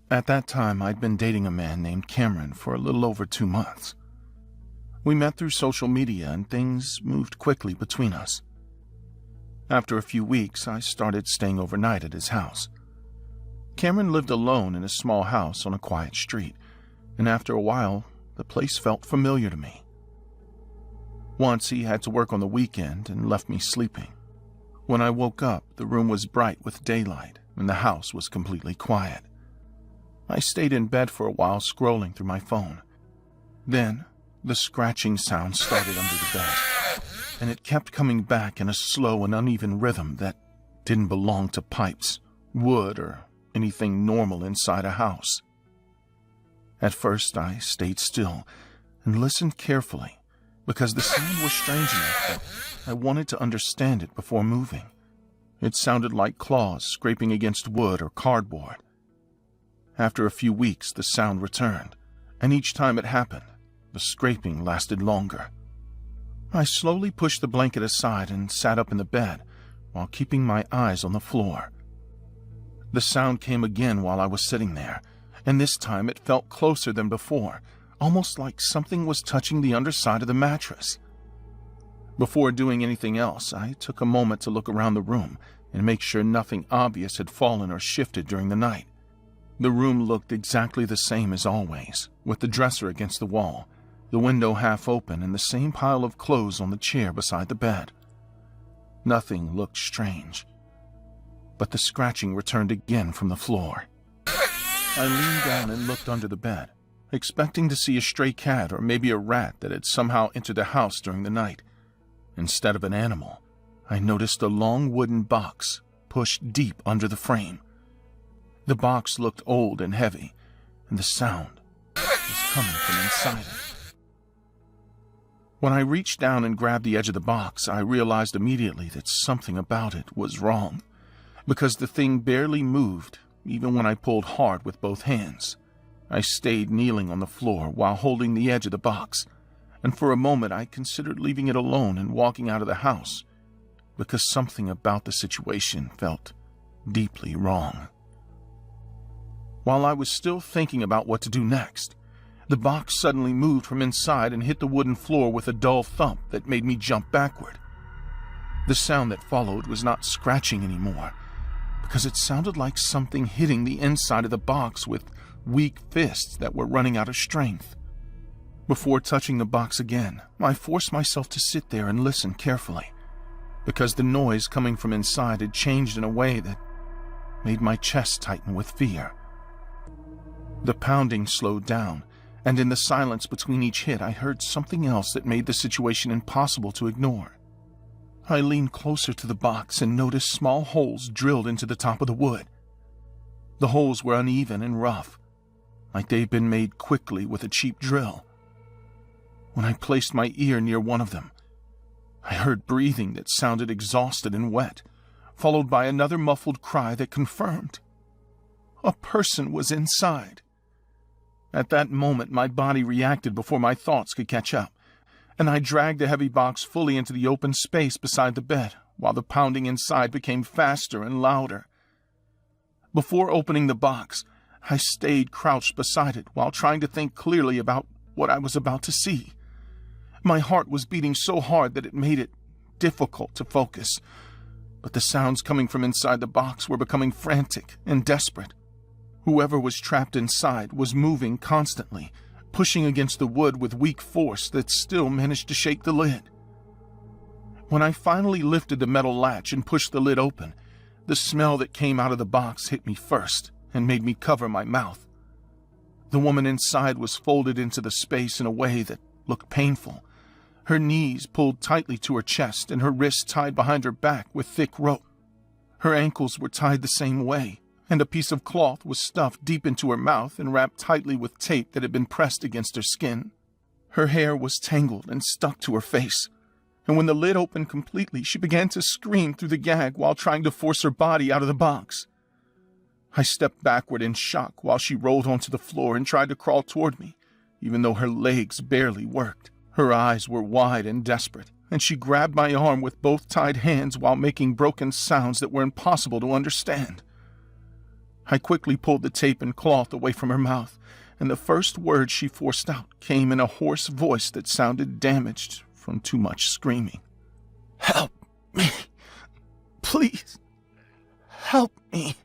At that time, I'd been dating a man named Cameron for a little over 2 months. We met through social media and things moved quickly between us. After a few weeks, I started staying overnight at his house. Cameron lived alone in a small house on a quiet street, and after a while, the place felt familiar to me. Once he had to work on the weekend and left me sleeping. When I woke up, the room was bright with daylight and the house was completely quiet. I stayed in bed for a while scrolling through my phone. Then, the scratching sound started under the bed, and it kept coming back in a slow and uneven rhythm that didn't belong to pipes, wood, or anything normal inside a house. At first, I stayed still and listened carefully because the sound was strange enough that I wanted to understand it before moving. It sounded like claws scraping against wood or cardboard. After a few weeks, the sound returned, and each time it happened, the scraping lasted longer. I slowly pushed the blanket aside and sat up in the bed while keeping my eyes on the floor. The sound came again while I was sitting there, and this time it felt closer than before, almost like something was touching the underside of the mattress. Before doing anything else, I took a moment to look around the room and make sure nothing obvious had fallen or shifted during the night. The room looked exactly the same as always, with the dresser against the wall, the window half open, and the same pile of clothes on the chair beside the bed. Nothing looked strange, but the scratching returned again from the floor. I leaned down and looked under the bed, expecting to see a stray cat or maybe a rat that had somehow entered the house during the night. Instead of an animal, I noticed a long wooden box pushed deep under the frame. The box looked old and heavy, and the sound was coming from inside it. When I reached down and grabbed the edge of the box, I realized immediately that something about it was wrong, because the thing barely moved, even when I pulled hard with both hands. I stayed kneeling on the floor while holding the edge of the box, and for a moment I considered leaving it alone and walking out of the house, because something about the situation felt deeply wrong. While I was still thinking about what to do next, the box suddenly moved from inside and hit the wooden floor with a dull thump that made me jump backward. The sound that followed was not scratching anymore, because it sounded like something hitting the inside of the box with weak fists that were running out of strength. Before touching the box again, I forced myself to sit there and listen carefully, because the noise coming from inside had changed in a way that made my chest tighten with fear. The pounding slowed down, and in the silence between each hit, I heard something else that made the situation impossible to ignore. I leaned closer to the box and noticed small holes drilled into the top of the wood. The holes were uneven and rough, like they'd been made quickly with a cheap drill. When I placed my ear near one of them, I heard breathing that sounded exhausted and wet, followed by another muffled cry that confirmed a person was inside. At that moment, my body reacted before my thoughts could catch up, and I dragged the heavy box fully into the open space beside the bed, while the pounding inside became faster and louder. Before opening the box, I stayed crouched beside it while trying to think clearly about what I was about to see. My heart was beating so hard that it made it difficult to focus, but the sounds coming from inside the box were becoming frantic and desperate. Whoever was trapped inside was moving constantly, pushing against the wood with weak force that still managed to shake the lid. When I finally lifted the metal latch and pushed the lid open, the smell that came out of the box hit me first and made me cover my mouth. The woman inside was folded into the space in a way that looked painful, her knees pulled tightly to her chest and her wrists tied behind her back with thick rope. Her ankles were tied the same way, and a piece of cloth was stuffed deep into her mouth and wrapped tightly with tape that had been pressed against her skin. Her hair was tangled and stuck to her face, and when the lid opened completely, she began to scream through the gag while trying to force her body out of the box. I stepped backward in shock while she rolled onto the floor and tried to crawl toward me, even though her legs barely worked. Her eyes were wide and desperate, and she grabbed my arm with both tied hands while making broken sounds that were impossible to understand. I quickly pulled the tape and cloth away from her mouth, and the first word she forced out came in a hoarse voice that sounded damaged from too much screaming. "Help me! Please, help me!"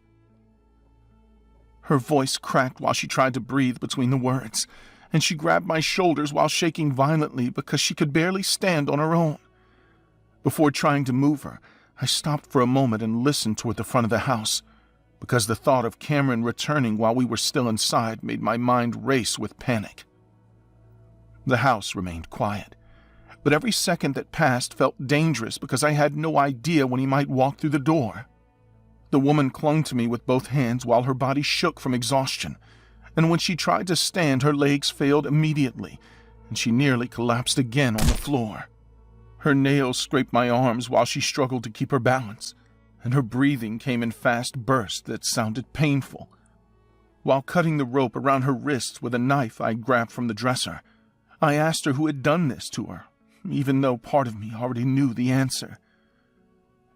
Her voice cracked while she tried to breathe between the words, and she grabbed my shoulders while shaking violently because she could barely stand on her own. Before trying to move her, I stopped for a moment and listened toward the front of the house, because the thought of Cameron returning while we were still inside made my mind race with panic. The house remained quiet, but every second that passed felt dangerous because I had no idea when he might walk through the door. The woman clung to me with both hands while her body shook from exhaustion, and when she tried to stand, her legs failed immediately, and she nearly collapsed again on the floor. Her nails scraped my arms while she struggled to keep her balance, and her breathing came in fast bursts that sounded painful. While cutting the rope around her wrists with a knife I grabbed from the dresser, I asked her who had done this to her, even though part of me already knew the answer.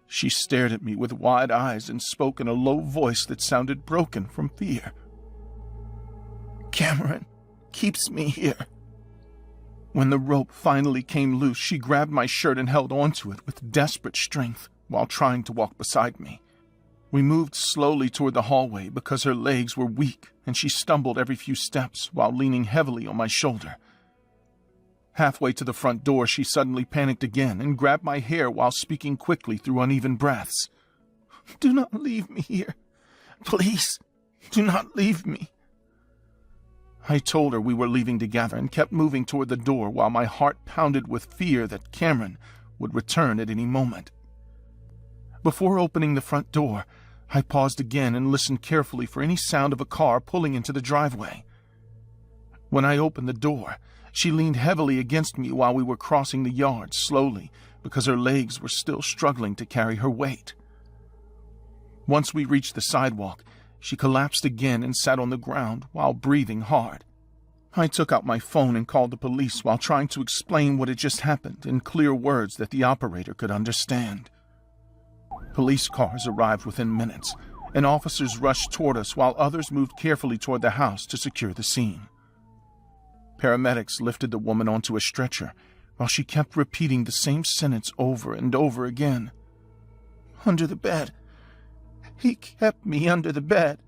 She stared at me with wide eyes and spoke in a low voice that sounded broken from fear. "Cameron keeps me here." When the rope finally came loose, she grabbed my shirt and held onto it with desperate strength while trying to walk beside me. We moved slowly toward the hallway because her legs were weak and she stumbled every few steps while leaning heavily on my shoulder. Halfway to the front door, she suddenly panicked again and grabbed my hair while speaking quickly through uneven breaths. "Do not leave me here. Please, do not leave me." I told her we were leaving together and kept moving toward the door while my heart pounded with fear that Cameron would return at any moment. Before opening the front door, I paused again and listened carefully for any sound of a car pulling into the driveway. When I opened the door, she leaned heavily against me while we were crossing the yard slowly because her legs were still struggling to carry her weight. Once we reached the sidewalk, she collapsed again and sat on the ground while breathing hard. I took out my phone and called the police while trying to explain what had just happened in clear words that the operator could understand. Police cars arrived within minutes, and officers rushed toward us while others moved carefully toward the house to secure the scene. Paramedics lifted the woman onto a stretcher while she kept repeating the same sentence over and over again. "Under the bed. He kept me under the bed."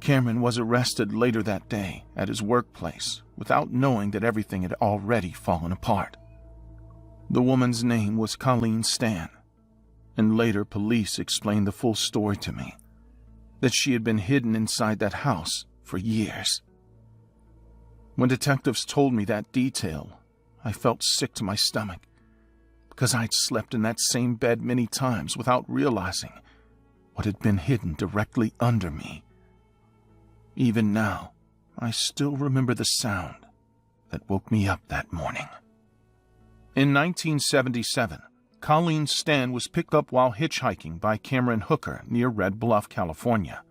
Cameron was arrested later that day at his workplace without knowing that everything had already fallen apart. The woman's name was Colleen Stan, and later police explained the full story to me, that she had been hidden inside that house for years. When detectives told me that detail, I felt sick to my stomach, because I'd slept in that same bed many times without realizing what had been hidden directly under me. Even now, I still remember the sound that woke me up that morning. In 1977, Colleen Stan was picked up while hitchhiking by Cameron Hooker near Red Bluff, California.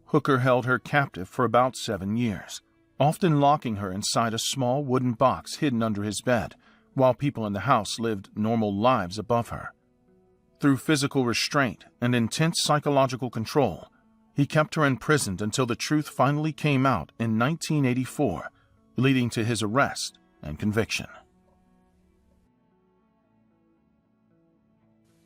Hooker held her captive for about 7 years, often locking her inside a small wooden box hidden under his bed, while people in the house lived normal lives above her. Through physical restraint and intense psychological control, he kept her imprisoned until the truth finally came out in 1984, leading to his arrest and conviction.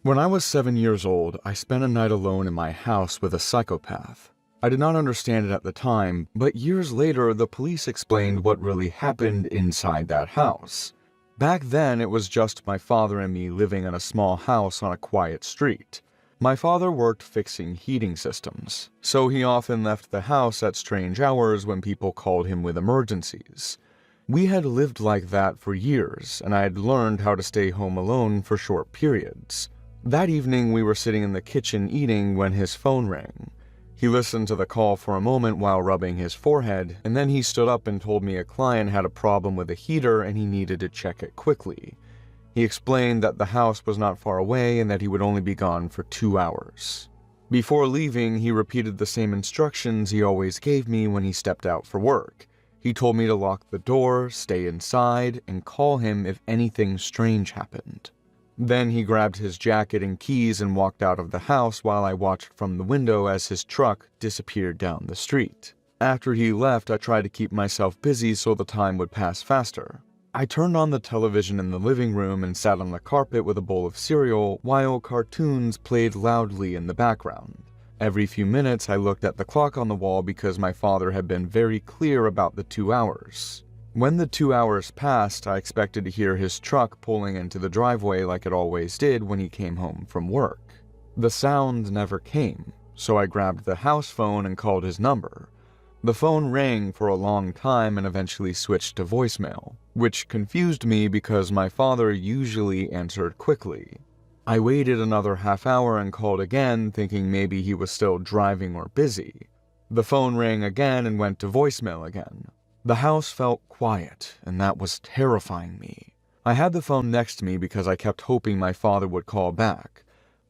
When I was 7 years old, I spent a night alone in my house with a psychopath. I did not understand it at the time, but years later the police explained what really happened inside that house. Back then it was just my father and me living in a small house on a quiet street. My father worked fixing heating systems, so he often left the house at strange hours when people called him with emergencies. We had lived like that for years, and I had learned how to stay home alone for short periods. That evening we were sitting in the kitchen eating when his phone rang. He listened to the call for a moment while rubbing his forehead, and then he stood up and told me a client had a problem with a heater and he needed to check it quickly. He explained that the house was not far away and that he would only be gone for 2 hours. Before leaving, he repeated the same instructions he always gave me when he stepped out for work. He told me to lock the door, stay inside, and call him if anything strange happened. Then he grabbed his jacket and keys and walked out of the house while I watched from the window as his truck disappeared down the street. After he left, I tried to keep myself busy so the time would pass faster. I turned on the television in the living room and sat on the carpet with a bowl of cereal while cartoons played loudly in the background. Every few minutes, I looked at the clock on the wall because my father had been very clear about the 2 hours. When the 2 hours passed, I expected to hear his truck pulling into the driveway like it always did when he came home from work. The sound never came, so I grabbed the house phone and called his number. The phone rang for a long time and eventually switched to voicemail, which confused me because my father usually answered quickly. I waited another half hour and called again, thinking maybe he was still driving or busy. The phone rang again and went to voicemail again. The house felt quiet, and that was terrifying me. I had the phone next to me because I kept hoping my father would call back.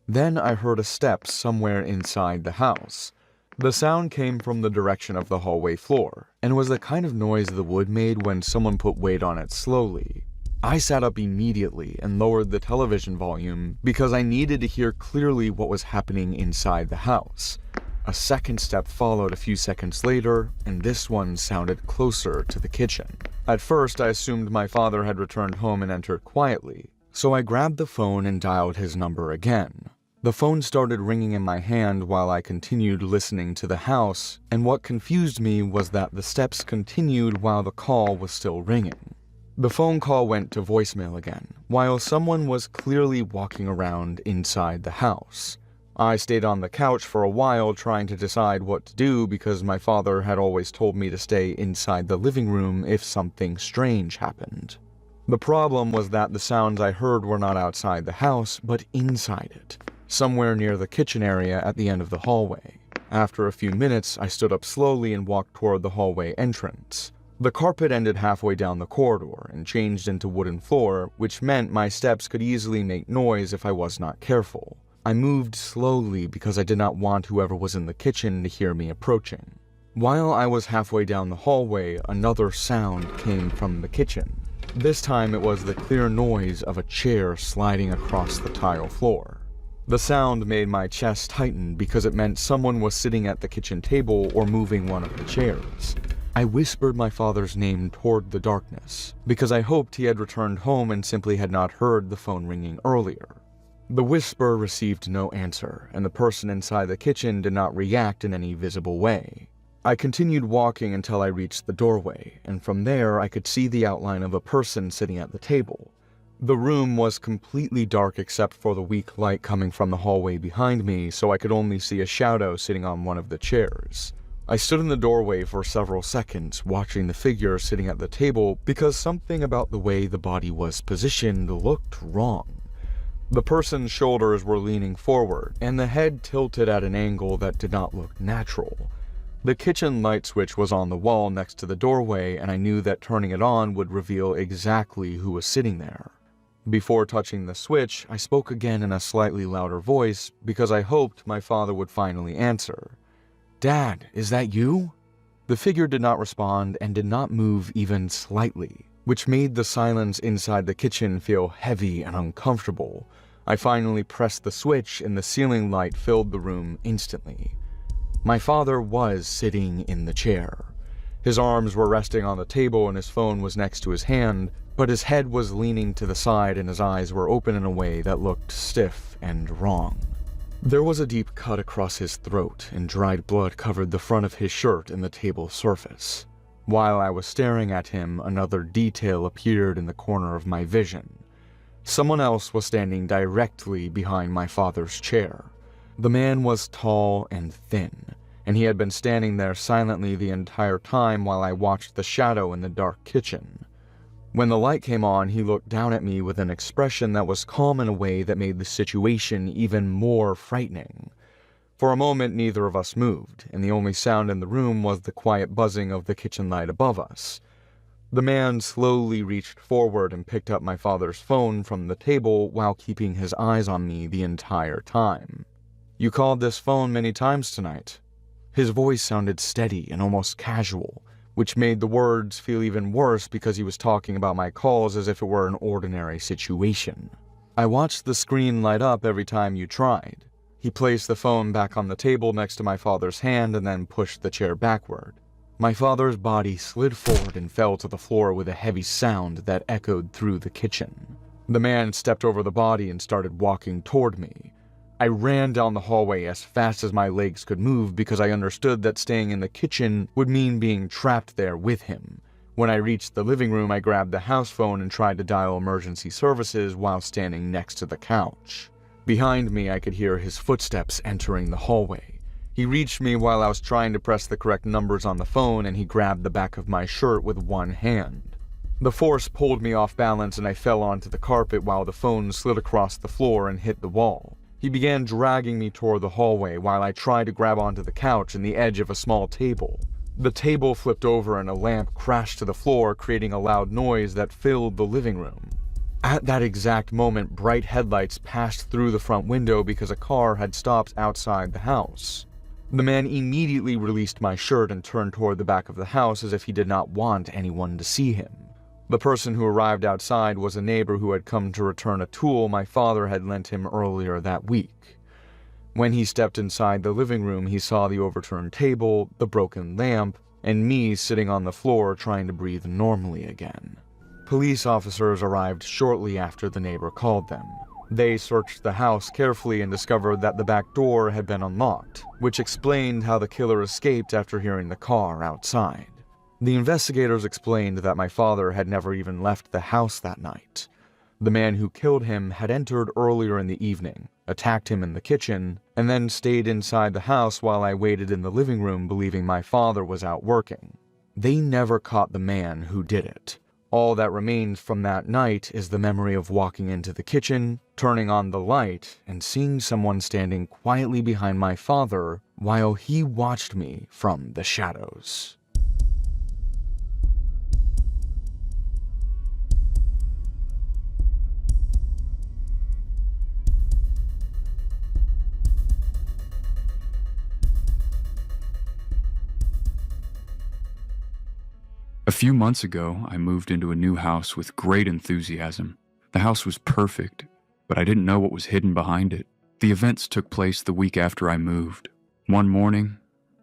Then I heard a step somewhere inside the house. The sound came from the direction of the hallway floor, and was the kind of noise the wood made when someone put weight on it slowly. I sat up immediately and lowered the television volume because I needed to hear clearly what was happening inside the house. A second step followed a few seconds later, and this one sounded closer to the kitchen. At first, I assumed my father had returned home and entered quietly, so I grabbed the phone and dialed his number again. The phone started ringing in my hand while I continued listening to the house, and what confused me was that the steps continued while the call was still ringing. The phone call went to voicemail again, while someone was clearly walking around inside the house. I stayed on the couch for a while trying to decide what to do because my father had always told me to stay inside the living room if something strange happened. The problem was that the sounds I heard were not outside the house, but inside it, somewhere near the kitchen area at the end of the hallway. After a few minutes, I stood up slowly and walked toward the hallway entrance. The carpet ended halfway down the corridor and changed into wooden floor, which meant my steps could easily make noise if I was not careful. I moved slowly because I did not want whoever was in the kitchen to hear me approaching. While I was halfway down the hallway, another sound came from the kitchen. This time it was the clear noise of a chair sliding across the tile floor. The sound made my chest tighten because it meant someone was sitting at the kitchen table or moving one of the chairs. I whispered my father's name toward the darkness because I hoped he had returned home and simply had not heard the phone ringing earlier. The whisper received no answer, and the person inside the kitchen did not react in any visible way. I continued walking until I reached the doorway, and from there I could see the outline of a person sitting at the table. The room was completely dark except for the weak light coming from the hallway behind me, so I could only see a shadow sitting on one of the chairs. I stood in the doorway for several seconds, watching the figure sitting at the table because something about the way the body was positioned looked wrong. The person's shoulders were leaning forward, and the head tilted at an angle that did not look natural. The kitchen light switch was on the wall next to the doorway, and I knew that turning it on would reveal exactly who was sitting there. Before touching the switch, I spoke again in a slightly louder voice because I hoped my father would finally answer. "Dad, is that you?" The figure did not respond and did not move even slightly, which made the silence inside the kitchen feel heavy and uncomfortable. I finally pressed the switch and the ceiling light filled the room instantly. My father was sitting in the chair. His arms were resting on the table and his phone was next to his hand, but his head was leaning to the side and his eyes were open in a way that looked stiff and wrong. There was a deep cut across his throat and dried blood covered the front of his shirt and the table surface. While I was staring at him, another detail appeared in the corner of my vision. Someone else was standing directly behind my father's chair. The man was tall and thin, and he had been standing there silently the entire time while I watched the shadow in the dark kitchen. When the light came on, he looked down at me with an expression that was calm in a way that made the situation even more frightening. For a moment, neither of us moved, and the only sound in the room was the quiet buzzing of the kitchen light above us. The man slowly reached forward and picked up my father's phone from the table while keeping his eyes on me the entire time. "You called this phone many times tonight." His voice sounded steady and almost casual, which made the words feel even worse because he was talking about my calls as if it were an ordinary situation. I watched the screen light up every time you tried. He placed the phone back on the table next to my father's hand and then pushed the chair backward. My father's body slid forward and fell to the floor with a heavy sound that echoed through the kitchen. The man stepped over the body and started walking toward me. I ran down the hallway as fast as my legs could move because I understood that staying in the kitchen would mean being trapped there with him. When I reached the living room, I grabbed the house phone and tried to dial emergency services while standing next to the couch. Behind me, I could hear his footsteps entering the hallway. He reached me while I was trying to press the correct numbers on the phone, and he grabbed the back of my shirt with one hand. The force pulled me off balance and I fell onto the carpet while the phone slid across the floor and hit the wall. He began dragging me toward the hallway while I tried to grab onto the couch and the edge of a small table. The table flipped over and a lamp crashed to the floor, creating a loud noise that filled the living room. At that exact moment, bright headlights passed through the front window because a car had stopped outside the house. The man immediately released my shirt and turned toward the back of the house as if he did not want anyone to see him. The person who arrived outside was a neighbor who had come to return a tool my father had lent him earlier that week. When he stepped inside the living room, he saw the overturned table, the broken lamp, and me sitting on the floor trying to breathe normally again. Police officers arrived shortly after the neighbor called them. They searched the house carefully and discovered that the back door had been unlocked, which explained how the killer escaped after hearing the car outside. The investigators explained that my father had never even left the house that night. The man who killed him had entered earlier in the evening, attacked him in the kitchen, and then stayed inside the house while I waited in the living room believing my father was out working. They never caught the man who did it. All that remains from that night is the memory of walking into the kitchen, turning on the light, and seeing someone standing quietly behind my father while he watched me from the shadows. A few months ago, I moved into a new house with great enthusiasm. The house was perfect, but I didn't know what was hidden behind it. The events took place the week after I moved. One morning,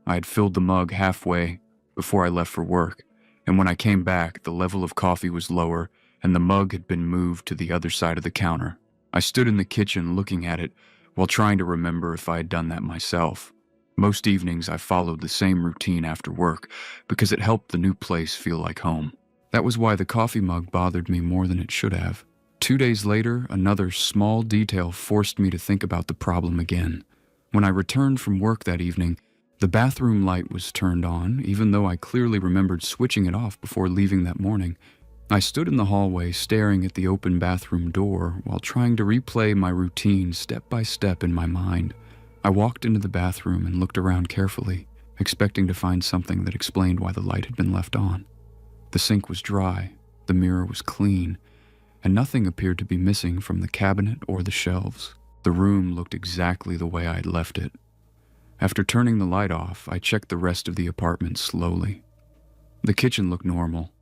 I had filled the mug halfway before I left for work, and when I came back, the level of coffee was lower and the mug had been moved to the other side of the counter. I stood in the kitchen looking at it while trying to remember if I had done that myself. Most evenings I followed the same routine after work because it helped the new place feel like home. That was why the coffee mug bothered me more than it should have. 2 days later, another small detail forced me to think about the problem again. When I returned from work that evening, the bathroom light was turned on, even though I clearly remembered switching it off before leaving that morning. I stood in the hallway staring at the open bathroom door while trying to replay my routine step by step in my mind. I walked into the bathroom and looked around carefully, expecting to find something that explained why the light had been left on. The sink was dry, the mirror was clean, and nothing appeared to be missing from the cabinet or the shelves. The room looked exactly the way I had left it. After turning the light off, I checked the rest of the apartment slowly. The kitchen looked normal.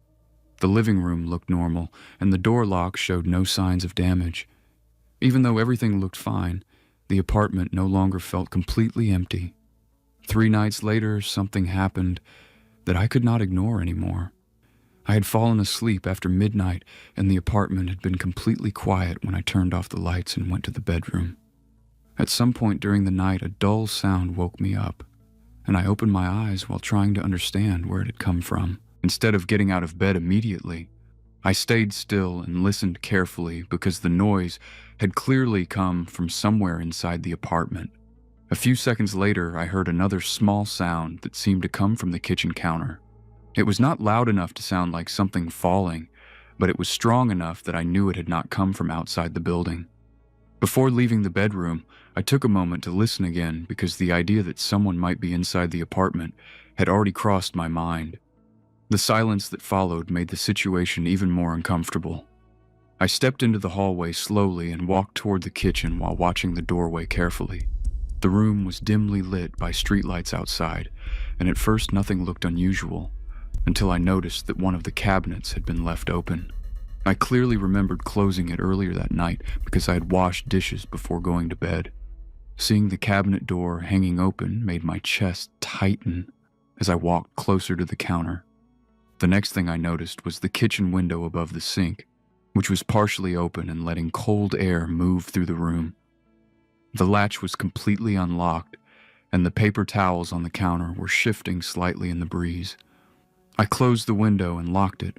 The living room looked normal, and the door lock showed no signs of damage. Even though everything looked fine, the apartment no longer felt completely empty. 3 nights later, something happened that I could not ignore anymore. I had fallen asleep after midnight, and the apartment had been completely quiet when I turned off the lights and went to the bedroom. At some point during the night, a dull sound woke me up, and I opened my eyes while trying to understand where it had come from. Instead of getting out of bed immediately, I stayed still and listened carefully because the noise had clearly come from somewhere inside the apartment. A few seconds later, I heard another small sound that seemed to come from the kitchen counter. It was not loud enough to sound like something falling, but it was strong enough that I knew it had not come from outside the building. Before leaving the bedroom, I took a moment to listen again because the idea that someone might be inside the apartment had already crossed my mind. The silence that followed made the situation even more uncomfortable. I stepped into the hallway slowly and walked toward the kitchen while watching the doorway carefully. The room was dimly lit by streetlights outside, and at first nothing looked unusual, until I noticed that one of the cabinets had been left open. I clearly remembered closing it earlier that night because I had washed dishes before going to bed. Seeing the cabinet door hanging open made my chest tighten as I walked closer to the counter. The next thing I noticed was the kitchen window above the sink, which was partially open and letting cold air move through the room. The latch was completely unlocked, and the paper towels on the counter were shifting slightly in the breeze. I closed the window and locked it,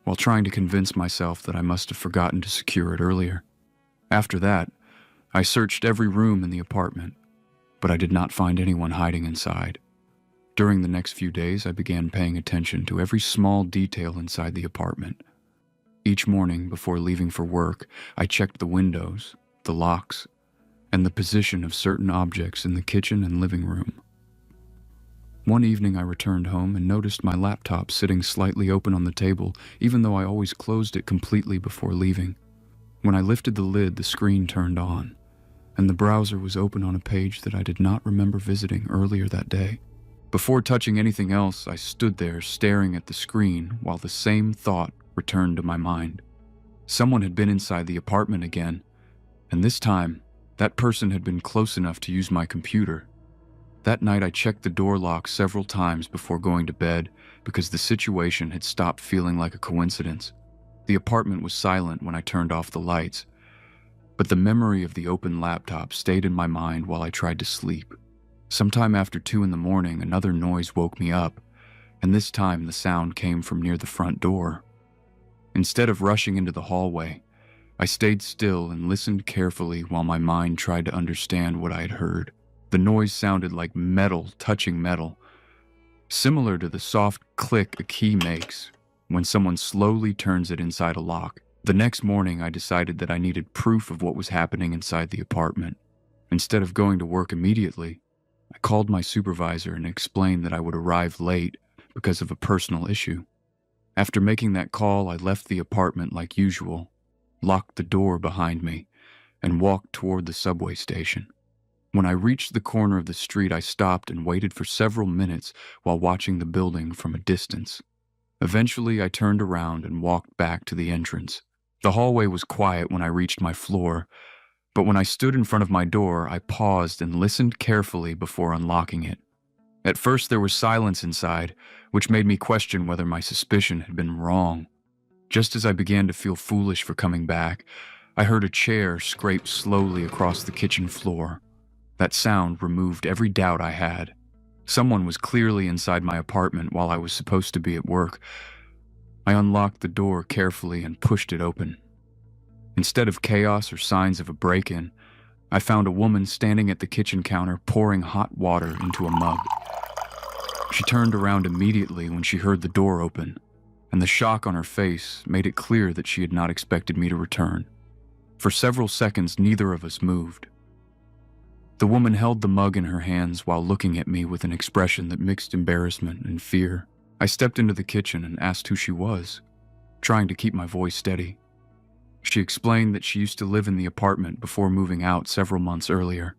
while trying to convince myself that I must have forgotten to secure it earlier. After that, I searched every room in the apartment, but I did not find anyone hiding inside. During the next few days, I began paying attention to every small detail inside the apartment. Each morning before leaving for work, I checked the windows, the locks, and the position of certain objects in the kitchen and living room. One evening I returned home and noticed my laptop sitting slightly open on the table, even though I always closed it completely before leaving. When I lifted the lid, the screen turned on, and the browser was open on a page that I did not remember visiting earlier that day. Before touching anything else, I stood there staring at the screen while the same thought returned to my mind. Someone had been inside the apartment again, and this time, that person had been close enough to use my computer. That night I checked the door lock several times before going to bed because the situation had stopped feeling like a coincidence. The apartment was silent when I turned off the lights, but the memory of the open laptop stayed in my mind while I tried to sleep. Sometime after 2 a.m, another noise woke me up, and this time the sound came from near the front door. Instead of rushing into the hallway, I stayed still and listened carefully while my mind tried to understand what I had heard. The noise sounded like metal touching metal, similar to the soft click a key makes when someone slowly turns it inside a lock. The next morning, I decided that I needed proof of what was happening inside the apartment. Instead of going to work immediately, I called my supervisor and explained that I would arrive late because of a personal issue. After making that call, I left the apartment like usual, locked the door behind me, and walked toward the subway station. When I reached the corner of the street, I stopped and waited for several minutes while watching the building from a distance. Eventually, I turned around and walked back to the entrance. The hallway was quiet when I reached my floor, but when I stood in front of my door, I paused and listened carefully before unlocking it. At first, there was silence inside, which made me question whether my suspicion had been wrong. Just as I began to feel foolish for coming back, I heard a chair scrape slowly across the kitchen floor. That sound removed every doubt I had. Someone was clearly inside my apartment while I was supposed to be at work. I unlocked the door carefully and pushed it open. Instead of chaos or signs of a break-in, I found a woman standing at the kitchen counter pouring hot water into a mug. She turned around immediately when she heard the door open, and the shock on her face made it clear that she had not expected me to return. For several seconds, neither of us moved. The woman held the mug in her hands while looking at me with an expression that mixed embarrassment and fear. I stepped into the kitchen and asked who she was, trying to keep my voice steady. She explained that she used to live in the apartment before moving out several months earlier.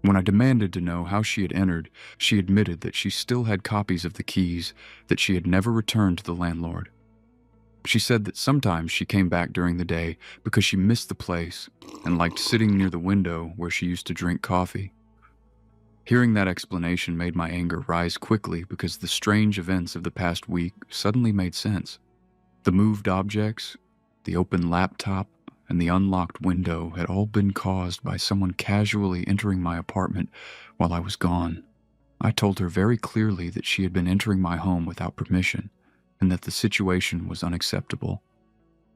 When I demanded to know how she had entered, she admitted that she still had copies of the keys that she had never returned to the landlord. She said that sometimes she came back during the day because she missed the place and liked sitting near the window where she used to drink coffee. Hearing that explanation made my anger rise quickly because the strange events of the past week suddenly made sense. The moved objects, the open laptop, and the unlocked window had all been caused by someone casually entering my apartment while I was gone. I told her very clearly that she had been entering my home without permission, and that the situation was unacceptable.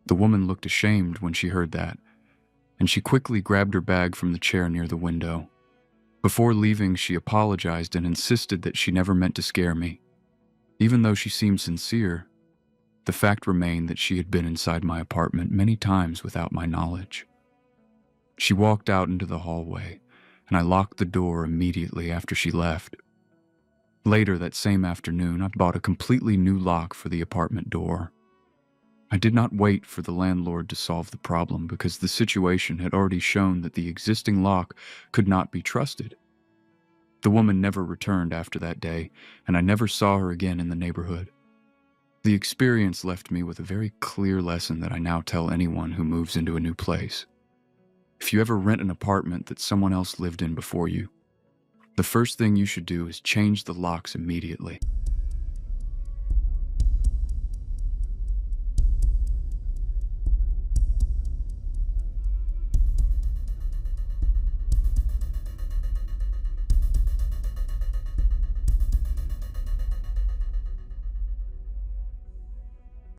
The woman looked ashamed when she heard that, and she quickly grabbed her bag from the chair near the window. Before leaving, she apologized and insisted that she never meant to scare me. Even though she seemed sincere, the fact remained that she had been inside my apartment many times without my knowledge. She walked out into the hallway, and I locked the door immediately after she left. Later that same afternoon, I bought a completely new lock for the apartment door. I did not wait for the landlord to solve the problem because the situation had already shown that the existing lock could not be trusted. The woman never returned after that day, and I never saw her again in the neighborhood. The experience left me with a very clear lesson that I now tell anyone who moves into a new place. If you ever rent an apartment that someone else lived in before you, the first thing you should do is change the locks immediately.